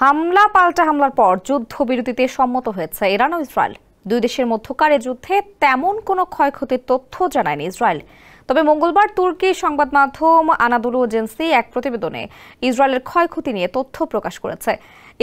হামলা পাল্টা হামলার পর যুদ্ধবিরতিতে সম্মত হয়েছে ইরান ও ইসরায়েল। দুই দেশের মধ্যকার যুদ্ধে তেমন কোনো ক্ষয়ক্ষতির তথ্য জানায়নি ইসরায়েল। তবে মঙ্গলবার তুর্কি সংবাদ মাধ্যম আনাদোলু এজেন্সি এক প্রতিবেদনে ইসরায়েলের ক্ষয়ক্ষতি নিয়ে তথ্য প্রকাশ করেছে।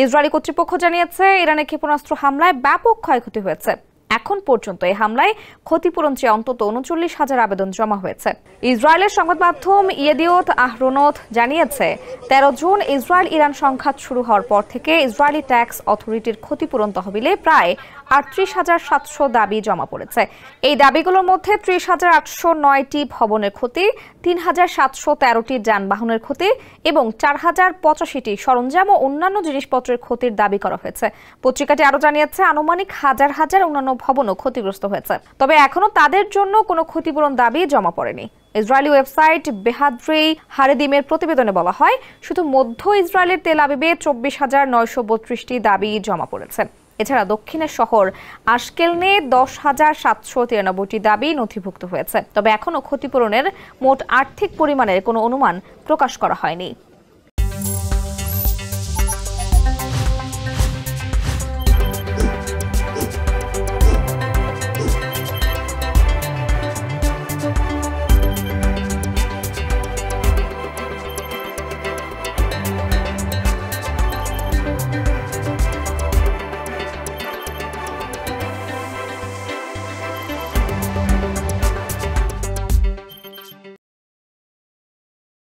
ইসরায়েলি কর্তৃপক্ষ জানিয়েছে, ইরানের ক্ষেপণাস্ত্র হামলায় ব্যাপক ক্ষয়ক্ষতি হয়েছে। এখন পর্যন্ত এই হামলায় ক্ষতিপূরণ চেয়ে অন্তত ৩৯,০০০ আবেদন জমা হয়েছে। ইসরায়েলের সংবাদ মাধ্যম ইয়েদিওত আহরোনথ জানিয়েছে, ১৩ জুন ইসরায়েল ইরান সংঘাত শুরু হওয়ার পর থেকে ইসরায়েলি ট্যাক্স অথরিটির ক্ষতিপূরণ তহবিলে প্রায় ৩৮,৭০০ দাবি জমা পড়েছে। এই দাবিগুলোর মধ্যে ৩০,৮০৯টি ভবনের ক্ষতি, ৩,৭১৩টি যানবাহনের ক্ষতি এবং ৪,০৮৫টি সরঞ্জাম ও অন্যান্য জিনিসপত্রের ক্ষতির দাবি করা হয়েছে। পত্রিকাটি আরও জানিয়েছে, আনুমানিক হাজার হাজার অন্যান্য ভবনও ক্ষতিগ্রস্ত হয়েছে। তবে এখনো তাদের জন্য কোনো ক্ষতিপূরণ দাবি জমা পড়েনি। ইসরায়েলি ওয়েবসাইট বেহাদ্রি হারেদিমের প্রতিবেদনে বলা হয়, শুধু মধ্য ইসরায়েলের তেল আবিবে ২৪,৯৩২টি দাবি জমা পড়েছে। এছাড়া দক্ষিণের শহর আশকেলনে ১০,৭৯৩টি দাবি নথিভুক্ত হয়েছে। তবে এখনো ক্ষতিপূরণের মোট আর্থিক পরিমাণের কোনো অনুমান প্রকাশ করা হয়নি।